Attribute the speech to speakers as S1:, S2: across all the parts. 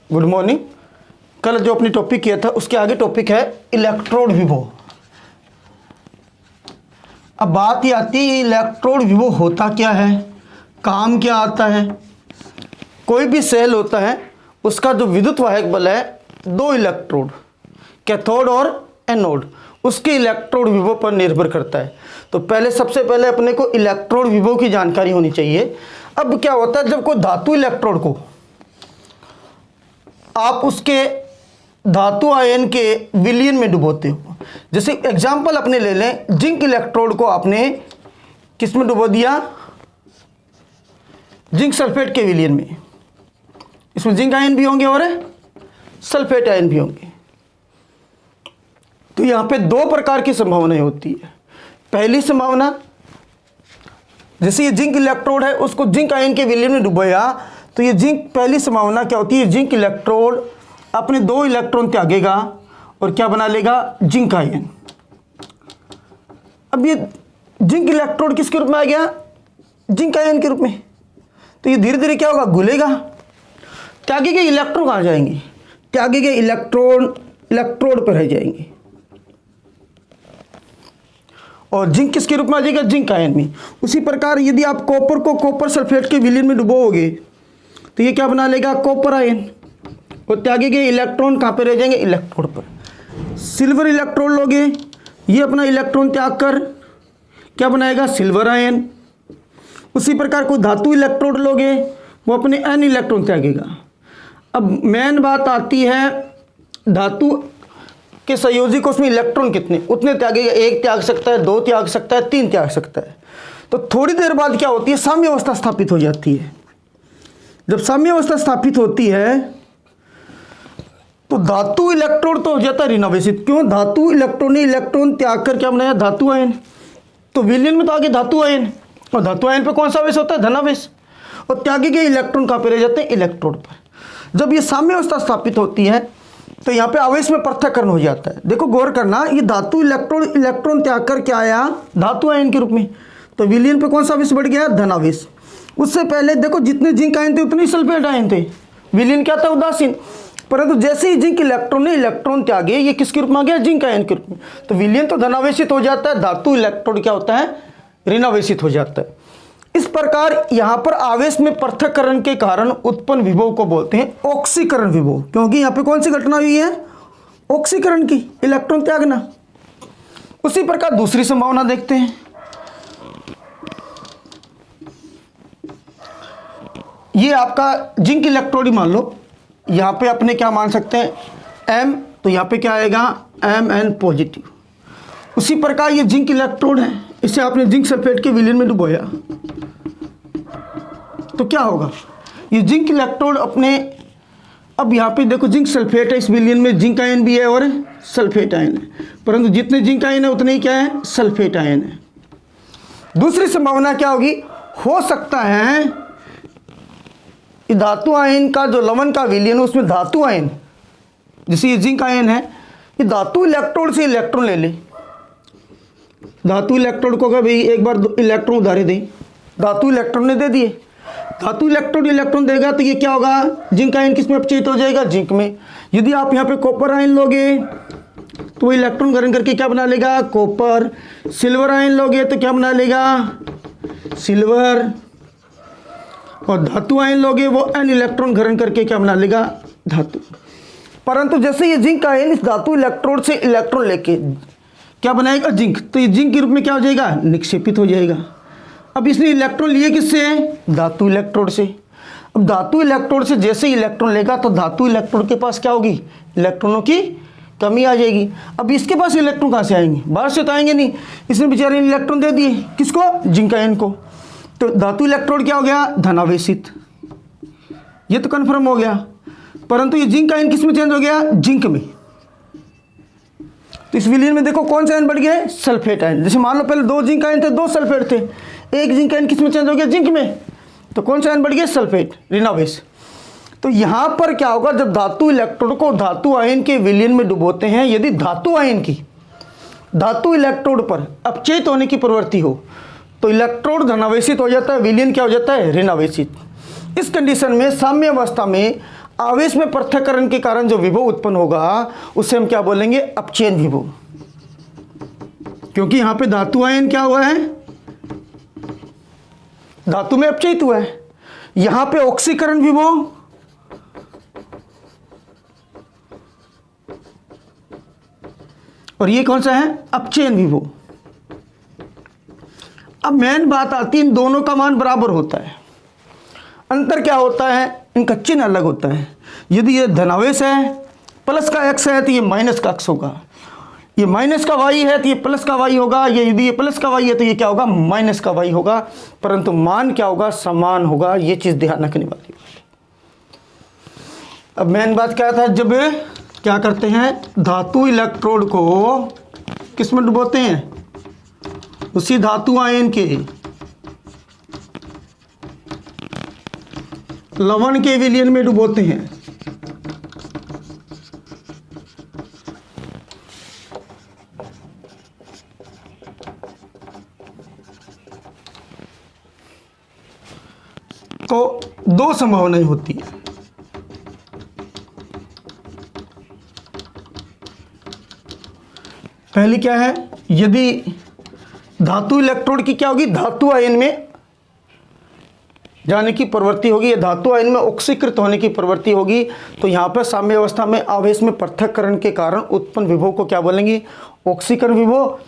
S1: Good morning. कल जो अपनी टॉपिक किया था उसके आगे टॉपिक है इलेक्ट्रोड विभव। अब बात ये आती है इलेक्ट्रोड विभव होता क्या है, काम क्या आता है। कोई भी सेल होता है उसका जो विद्युत वाहक बल है दो इलेक्ट्रोड, कैथोड और एनोड, उसके इलेक्ट्रोड विभव पर निर्भर करता है। तो पहले सबसे पहले अपने को इलेक्ट्रोड विभव की जानकारी होनी चाहिए। अब क्या होता है, जब कोई धातु इलेक्ट्रोड को आप उसके धातु आयन के विलयन में डुबोते हो, जैसे एग्जांपल अपने ले लें, जिंक इलेक्ट्रोड को आपने किस में डुबो दिया, जिंक सल्फेट के विलयन में। इसमें जिंक आयन भी होंगे और सल्फेट आयन भी होंगे। तो यहां पे दो प्रकार की संभावनाएं होती है। पहली संभावना, जैसे ये जिंक इलेक्ट्रोड है उसको जिंक आयन के विलयन में डुबोया, तो ये जिंक, पहली संभावना क्या होती है, जिंक इलेक्ट्रोड अपने दो इलेक्ट्रॉन त्यागेगा और क्या बना लेगा, जिंक आयन। अब ये जिंक इलेक्ट्रोड किसके रूप में आ गया, जिंक आयन के रूप में। तो ये धीरे धीरे क्या होगा, घुलेगा। त्यागे गए इलेक्ट्रॉन कहाँ जाएंगे, त्यागे गए इलेक्ट्रॉन इलेक्ट्रोड पर रह जाएंगे और जिंक किसके रूप में आ जाएगा, जिंक आयन में। उसी प्रकार यदि आप कॉपर को कॉपर सल्फेट के विलयन में डुबोगे तो ये क्या बना लेगा, कॉपर आयन, और त्यागे गए इलेक्ट्रॉन कहाँ पे रह जाएंगे, इलेक्ट्रोड पर। सिल्वर इलेक्ट्रोड लोगे, ये अपना इलेक्ट्रॉन त्याग कर क्या बनाएगा, सिल्वर आयन। उसी प्रकार कोई धातु इलेक्ट्रोड लोगे, वो अपने एन इलेक्ट्रॉन त्यागेगा। अब मेन बात आती है, धातु के संयोजी कोष में इलेक्ट्रॉन कितने, उतने त्यागेगा। एक त्याग सकता है, दो त्याग सकता है, तीन त्याग सकता है। तो थोड़ी देर बाद क्या होती है, साम्य अवस्था स्थापित हो जाती है। जब साम्य अवस्था स्थापित होती है तो धातु इलेक्ट्रोड तो हो जाता है ऋणावेशित। क्यों, धातु इलेक्ट्रॉन ने इलेक्ट्रॉन त्याग कर क्या बनाया, धातु आयन। तो विलयन में तो आगे धातु आयन, और धातु आयन पे कौन सा आवेश होता है, धनावेश। और त्यागे गए इलेक्ट्रॉन कहाँ पे रह जाते हैं, इलेक्ट्रोड पर। जब ये साम्य अवस्था स्थापित होती है तो यहाँ पे आवेश में पृथक्करण हो जाता है। देखो गौर करना, ये धातु इलेक्ट्रॉन त्याग कर क्या आया, धातु आयन के रूप में। तो विलयन पे कौन सा आवेश बढ़ गया, धनावेश। उससे पहले देखो जितने जिंक आयन थे उतने ही सल्फेट आयन थे, विलयन क्या था, उदासीन। परंतु जैसे ही जिंक इलेक्ट्रॉन ने इलेक्ट्रॉन त्यागे, ये किसके रूप में आ गया, जिंक आयन के रूप में। तो विलयन तो धनावेशित हो जाता है, धातु इलेक्ट्रोड क्या होता है, ऋणावेशित हो जाता है। इस प्रकार यहां पर आवेश में पृथक्करण के कारण उत्पन्न विभव को बोलते हैं ऑक्सीकरण विभव, क्योंकि यहां पे कौन सी घटना हुई है, ऑक्सीकरण की, इलेक्ट्रॉन त्यागना। उसी प्रकार दूसरी संभावना देखते हैं। ये आपका जिंक इलेक्ट्रोड ही मान लो, यहां पे अपने क्या मान सकते हैं, एम, तो यहां पे क्या आएगा, एम एन पॉजिटिव। उसी प्रकार ये जिंक इलेक्ट्रोड है, इसे आपने जिंक सल्फेट के विलयन में डुबोया तो क्या होगा, ये जिंक इलेक्ट्रोड अपने, अब यहाँ पे देखो जिंक सल्फेट है, इस विलयन में जिंक आयन भी है और सल्फेट आयन है, परंतु जितने जिंक आयन है उतने ही क्या है, सल्फेट आयन है। दूसरी संभावना क्या होगी, हो सकता है धातु आयन का जो लवण का विलयन है उसमें धातु आयन, जैसे ये जिंक आयन है, ये धातु इलेक्ट्रोड से इलेक्ट्रॉन ले ले। धातु इलेक्ट्रोड को कभी एक बार इलेक्ट्रॉन उधारे दें, धातु इलेक्ट्रॉन ने दे दिए, धातु इलेक्ट्रोड इलेक्ट्रॉन देगा तो ये क्या होगा, जिंक आयन किस में अपचयित हो जाएगा, जिंक में। यदि आप यहाँ पे कॉपर आयन लोगे तो वो इलेक्ट्रॉन ग्रहण करके क्या बना लेगा, कॉपर। सिल्वर आयन लोगे तो क्या बना लेगा, सिल्वर। और धातु आयन लोगे वो एन इलेक्ट्रॉन ग्रहण करके क्या बना लेगा, धातु। परंतु जैसे ये जिंक आयन इस धातु इलेक्ट्रोड से इलेक्ट्रॉन लेके क्या बनाएगा, जिंक, तो ये जिंक के रूप में क्या हो जाएगा, निक्षेपित हो जाएगा। अब इसने इलेक्ट्रॉन लिए किससे, धातु इलेक्ट्रोड से। अब धातु इलेक्ट्रोड से जैसे इलेक्ट्रॉन लेगा तो धातु इलेक्ट्रोड के पास क्या होगी, इलेक्ट्रॉनों की कमी आ जाएगी। अब इसके पास इलेक्ट्रॉन कहाँ से आएंगे, बाहर से तो आएंगे नहीं, इसने बेचारे ने इलेक्ट्रॉन दे दिए, किसको, जिंक आयन को। तो धातु इलेक्ट्रोड क्या हो गया, धनावेशित, ये तो कन्फर्म हो गया। परंतु ये जिंक आयन किस में चेंज हो गया, जिंक में। तो इस विलयन में देखो कौन सा आयन बढ़ गया, सल्फेट आयन। जैसे मान लो पहले दो जिंक आयन थे, दो सल्फेट थे, एक जिंक आयन किस में चेंज हो गया, जिंक में। तो कौन सा आयन बढ़ गया, सल्फेट, ऋणावेश। तो यहां पर क्या होगा, जब धातु इलेक्ट्रोड को धातु आयन के विलयन में डुबोते हैं, यदि धातु आयन की धातु इलेक्ट्रोड पर अपचयित होने की प्रवृत्ति हो तो इलेक्ट्रोड धनावेशित हो जाता है, विलयन क्या हो जाता है, ऋणावेशित। इस कंडीशन में साम्य अवस्था में आवेश में पृथक्करण के कारण जो विभव उत्पन्न होगा उसे हम क्या बोलेंगे, अपचयन विभव। क्योंकि यहां पे धातु आयन क्या हुआ है, धातु में अपचयित हुआ है। यहां पे ऑक्सीकरण विभव, और ये कौन सा है, अपचयन विभव। अब मेन बात आती है, इन दोनों का मान बराबर होता है। अंतर क्या होता है, इनका चिन्ह अलग होता है। यदि ये धनावेश है, प्लस का x है तो ये माइनस का x होगा। ये माइनस का y है तो ये प्लस का y होगा। ये यदि ये प्लस का y है तो ये क्या होगा, माइनस का y होगा। परंतु मान क्या होगा, समान होगा। ये चीज ध्यान रखने वाली। अब मेन बात क्या था, जब क्या करते हैं, धातु इलेक्ट्रोड को किस में डुबोते हैं, उसी धातु आयन के लवण के विलयन में डुबोते हैं। तो दो संभावनाएं होती है। पहली क्या है, यदि धातु इलेक्ट्रोड की क्या होगी, धातु आयन में जाने की प्रवृत्ति होगी या धातु आयन में ऑक्सीकृत होने की प्रवृत्ति होगी, तो यहाँ पर साम्य अवस्था में आवेश में पृथक्करण के कारण उत्पन्न विभव को क्या बोलेंगे, ऑक्सीकरण विभव।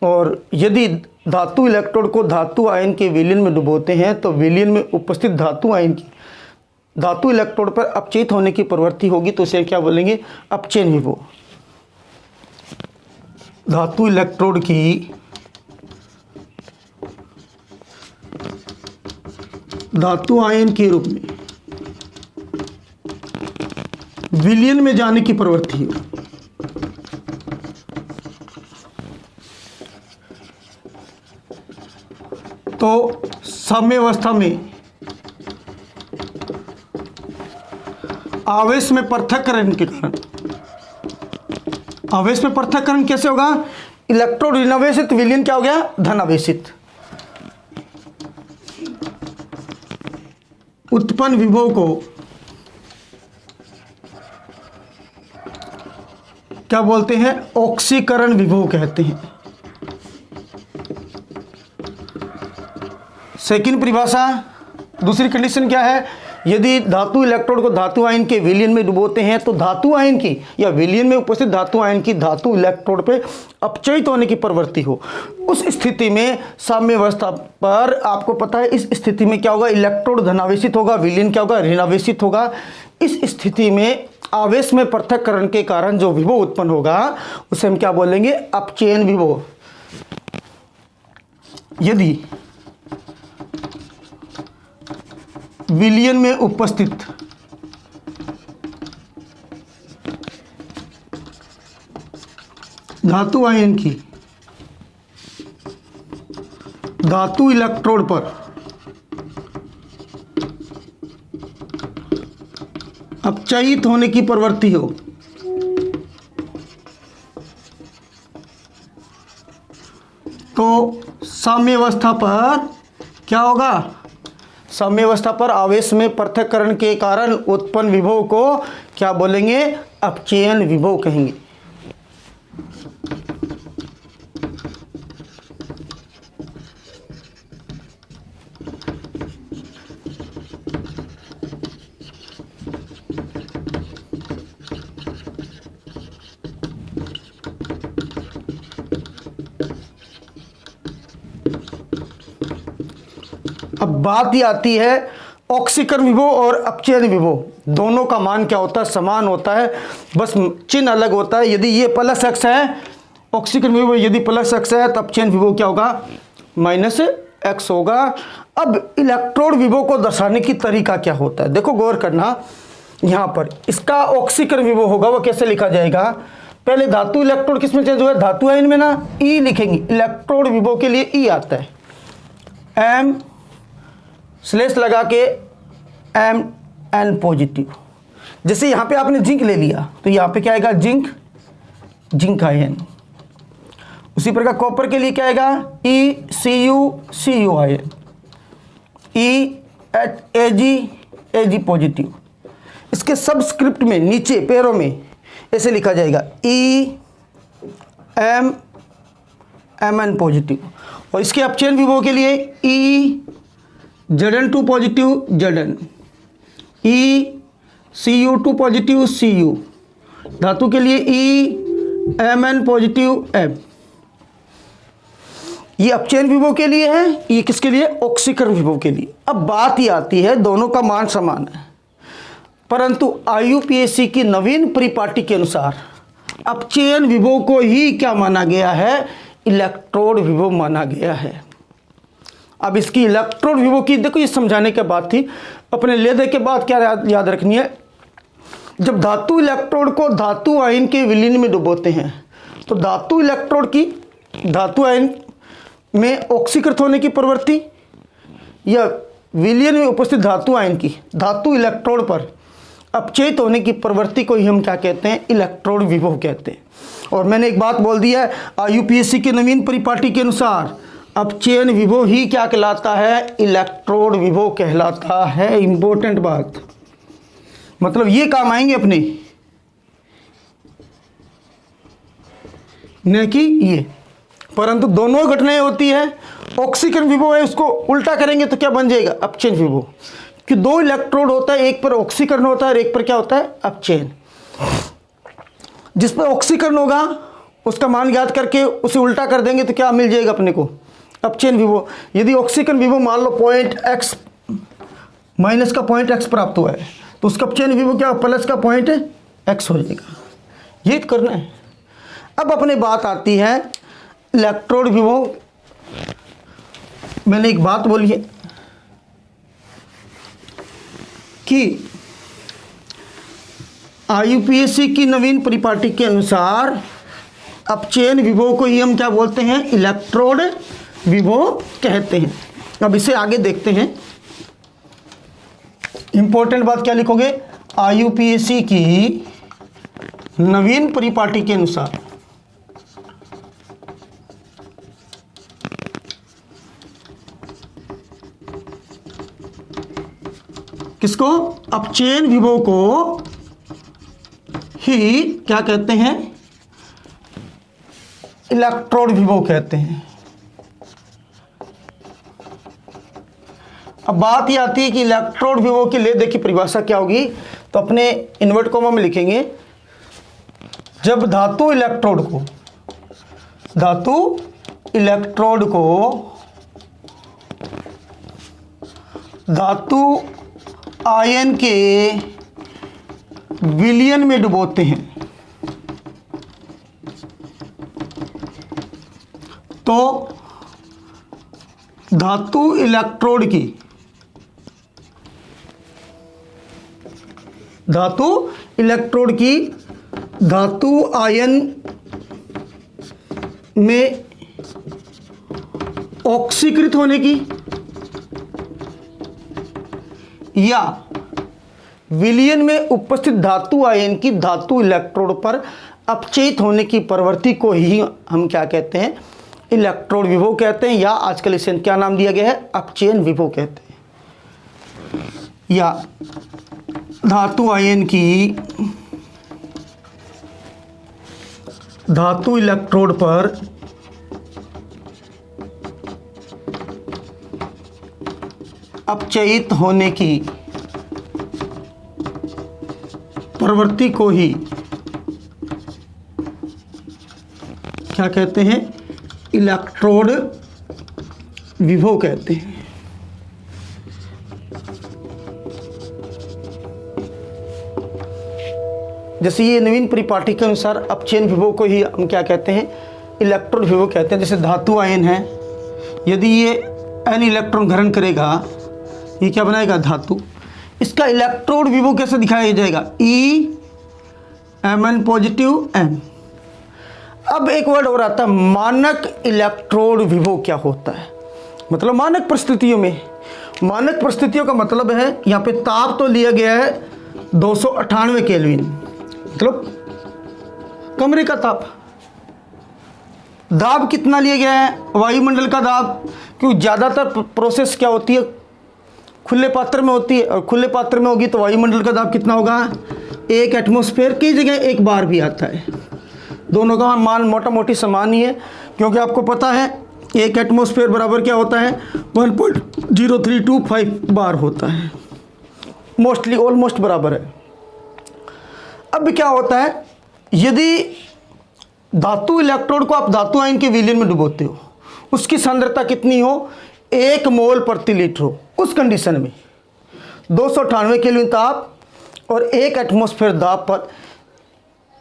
S1: और यदि धातु इलेक्ट्रोड को धातु आयन के विलयन में डुबोते हैं तो विलयन में उपस्थित धातु आयन की धातु इलेक्ट्रोड पर अपचयित होने की प्रवृत्ति होगी, तो उसे क्या बोलेंगे, अपचयन विभव। धातु इलेक्ट्रोड की धातु आयन के रूप में विलयन में जाने की प्रवृत्ति है, तो साम्य अवस्था में आवेश में पृथक्करण के कारण, आवेश में पृथक्करण कैसे होगा, इलेक्ट्रोड ऋणावेशित, विलयन क्या हो गया, धनावेशित। उत्पन्न विभव को क्या बोलते हैं, ऑक्सीकरण विभव कहते हैं। सेकंड परिभाषा, दूसरी कंडीशन क्या है, यदि धातु इलेक्ट्रोड को धातु आयन के विलयन में डुबोते हैं तो धातु आयन की या विलयन में उपस्थित धातु आयन की धातु इलेक्ट्रोड पे अपचयित होने की प्रवृत्ति हो, उस स्थिति में साम्य अवस्था पर आपको पता है, इस स्थिति में क्या होगा, इलेक्ट्रोड धनावेशित होगा, विलयन क्या होगा, ऋणावेशित होगा। इस स्थिति में आवेश में पृथक्करण के कारण जो विभव उत्पन्न होगा उसे हम क्या बोलेंगे, अपचयन विभव। यदि विलयन में उपस्थित धातु आयन की धातु इलेक्ट्रोड पर अपचयित होने की प्रवृत्ति हो, तो साम्य अवस्था पर क्या होगा, साम्य अवस्था पर आवेश में पृथक्करण के कारण उत्पन्न विभव को क्या बोलेंगे, अपचयन विभव कहेंगे। अब बात ही आती है ऑक्सीकरण विभव और अपचयन विभव, दोनों का मान क्या होता है, समान होता है, बस चिन्ह अलग होता है। यदि ये प्लस एक्स है ऑक्सीकरण विभव, यदि प्लस एक्स है तो अपचयन विभव क्या होगा, माइनस एक्स होगा। अब इलेक्ट्रोड विभव को दर्शाने की तरीका क्या होता है, देखो गौर करना, यहाँ पर इसका ऑक्सीकरण विभव होगा वो कैसे लिखा जाएगा, पहले धातु इलेक्ट्रोड किस में चेंज हुआ है, धातु आयन में ना, ई लिखेंगे। इलेक्ट्रोड विभव के लिए ई आता है, एम स्लेश लगा के एम एन पॉजिटिव। जैसे यहाँ पे आपने जिंक ले लिया तो यहाँ पे क्या आएगा, जिंक, जिंक आयन। उसी प्रकार कॉपर के लिए क्या आएगा, E C U ion, E at A G positive. इसके सबस्क्रिप्ट में नीचे पैरों में ऐसे लिखा जाएगा EMN पॉजिटिव, और इसके अपचयन विभव के लिए Zn2 positive Zn, Cu2 positive Cu, धातु के लिए Mn पॉजिटिव M। ये अपचयन विभव के लिए है, ये किसके लिए? ऑक्सीकरण विभव के लिए। अब बात ये आती है, दोनों का मान समान है, परंतु IUPAC की नवीन परिपाटी के अनुसार अपचयन विभव को ही क्या माना गया है? इलेक्ट्रोड विभव माना गया है। अब इसकी इलेक्ट्रोड विभव की देखो, ये समझाने के बाद थी, अपने लेदे के बाद क्या याद रखनी है, जब धातु इलेक्ट्रोड को धातु आयन के विलीन में डुबोते हैं तो धातु इलेक्ट्रोड की धातु आयन में ऑक्सीकृत होने की प्रवृत्ति या विलयन में उपस्थित धातु आयन की धातु इलेक्ट्रोड पर अपचयित होने की प्रवृत्ति को ही हम क्या कहते हैं? इलेक्ट्रोड विभव कहते हैं। और मैंने एक बात बोल दी है, IUPAC के नवीन परिपाटी के अनुसार अपचयन विभव ही क्या कहलाता है? इलेक्ट्रोड विभव कहलाता है। इंपॉर्टेंट बात, मतलब ये काम आएंगे अपने, न कि ये। परंतु दोनों घटनाएं होती है, ऑक्सीकरण विभव है, उसको उल्टा करेंगे तो क्या बन जाएगा? अपचयन विभव। कि दो इलेक्ट्रोड होता है, एक पर ऑक्सीकरण होता है और एक पर क्या होता है? अपचयन। जिस पर ऑक्सीकरण होगा उसका मान ज्ञात करके उसे उल्टा कर देंगे तो क्या मिल जाएगा अपने को? अपचयन विभव। यदि ऑक्सीकरण विभव मान लो पॉइंट x माइनस का पॉइंट x प्राप्त हुआ है तो उसका अपचयन विभव क्या? प्लस का पॉइंट x हो जाएगा। ये करना है। अब अपने बात आती है इलेक्ट्रोड विभव। मैंने एक बात बोली है कि IUPAC की नवीन परिपाटी के अनुसार अपचयन विभव को ही हम क्या बोलते हैं? इलेक्ट्रोड विभव कहते हैं। अब इसे आगे देखते हैं। इंपॉर्टेंट बात क्या लिखोगे? IUPAC की नवीन परिपाटी के अनुसार किसको? अपचयन विभव को ही क्या कहते हैं? इलेक्ट्रोड विभव कहते हैं। अब बात ही आती है कि इलेक्ट्रोड विभव की ले देखिए परिभाषा क्या होगी, तो अपने इन्वर्ट कॉमा में लिखेंगे, जब धातु इलेक्ट्रोड को धातु आयन के विलयन में डुबोते हैं तो धातु इलेक्ट्रोड की धातु आयन में ऑक्सीकृत होने की या विलयन में उपस्थित धातु आयन की धातु इलेक्ट्रोड पर अपचयित होने की प्रवृत्ति को ही हम क्या कहते हैं? इलेक्ट्रोड विभव कहते हैं, या आजकल इसे क्या नाम दिया गया है? अपचयन विभव कहते हैं। या धातु आयन की धातु इलेक्ट्रोड पर अपचयित होने की प्रवृत्ति को ही क्या कहते हैं? इलेक्ट्रोड विभव कहते हैं। जैसे ये नवीन परिपाटी के अनुसार अपचयन विभव को ही हम क्या कहते हैं? इलेक्ट्रोड विभव कहते हैं। जैसे धातु आयन है, यदि ये n इलेक्ट्रॉन ग्रहण करेगा, ये क्या बनाएगा? धातु। इसका इलेक्ट्रोड विभव कैसे दिखाया जाएगा? Mn positive M। अब एक वर्ड और आता है, मानक इलेक्ट्रोड विभव क्या होता है? मतलब मानक परिस्थितियों में, मानक परिस्थितियों का मतलब है यहाँ पे ताप तो लिया गया है 298 केल्विन, मतलब कमरे का ताप। दाब कितना लिया गया है? वायुमंडल का दाब, क्योंकि ज़्यादातर प्रोसेस क्या होती है? खुले पात्र में होती है, और खुले पात्र में होगी तो वायुमंडल का दाब कितना होगा, 1 एटमॉस्फेयर। की जगह 1 बार भी आता है। दोनों का मान मोटा मोटी समान ही है, क्योंकि आपको पता है 1 एटमॉस्फेयर बराबर क्या होता है, 1.0325 बार होता है। मोस्टली ऑलमोस्ट बराबर है। अब क्या होता है, यदि धातु इलेक्ट्रोड को आप धातु आयन के विलयन में डुबोते हो, उसकी सांद्रता कितनी हो, 1 मोल प्रति लीटर हो, उस कंडीशन में 298 केल्विन ताप और 1 एटमॉस्फेयर दाब पर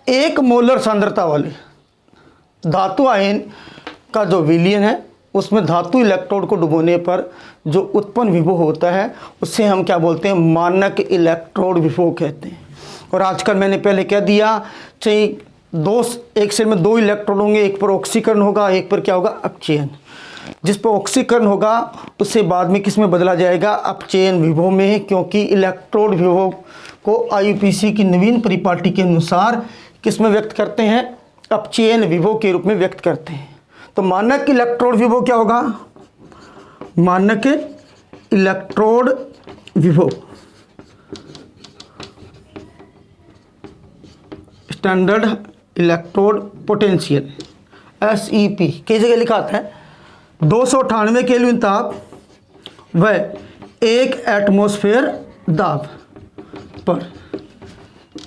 S1: 1 मोलर सांद्रता वाले धातु आयन का जो विलयन है, उसमें धातु इलेक्ट्रोड को डुबोने पर जो उत्पन्न विभव होता है, उससे हम क्या बोलते हैं, मानक इलेक्ट्रोड विभव कहते हैं। और आजकल मैंने पहले कह दिया, चाहे एक सेल में 2 इलेक्ट्रोड होंगे, एक पर ऑक्सीकरण होगा, एक पर क्या होगा, अपचयन। जिस पर ऑक्सीकरण होगा उससे बाद में किस में बदला जाएगा, अपचयन विभव में, क्योंकि इलेक्ट्रोड विभव को IUPAC की नवीन परिपाटी के अनुसार किस में व्यक्त करते हैं, अपचयन विभव के रूप में व्यक्त करते हैं। तो मानक इलेक्ट्रोड विभव क्या होगा, मानक इलेक्ट्रोड विभव, स्टैंडर्ड इलेक्ट्रोड पोटेंशियल, SEP कई जगह लिखा आता है, 298 केल्विन ताप व 1 एटमॉस्फेयर दाब पर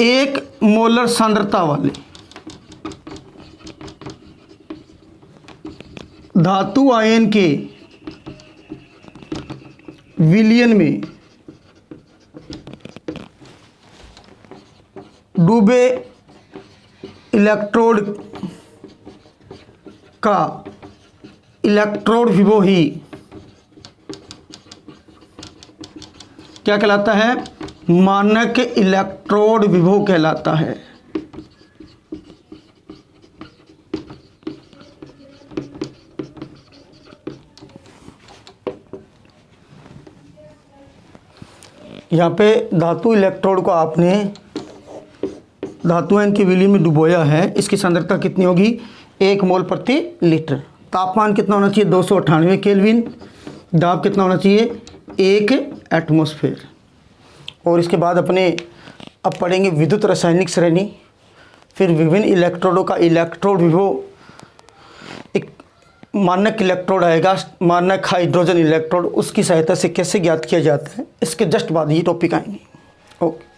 S1: 1 मोलर सांद्रता वाले धातु आयन के विलयन में डूबे इलेक्ट्रोड का इलेक्ट्रोड विभव ही क्या कहलाता है, मानक इलेक्ट्रोड विभव कहलाता है। यहाँ पे धातु इलेक्ट्रोड को आपने धातु आयन के विलयन में डुबोया है, इसकी सांद्रता कितनी होगी, 1 मोल प्रति लीटर। तापमान कितना होना चाहिए, 298 केल्विन। दाब कितना होना चाहिए, 1 एटमॉस्फेयर। और इसके बाद अपने अब पढ़ेंगे विद्युत रासायनिक श्रेणी, फिर विभिन्न इलेक्ट्रोडों का इलेक्ट्रोड विभव, एक मानक इलेक्ट्रोड आएगा, मानक हाइड्रोजन इलेक्ट्रोड, उसकी सहायता से कैसे ज्ञात किया जाता है, इसके जस्ट बाद ये टॉपिक आएंगे। ओके।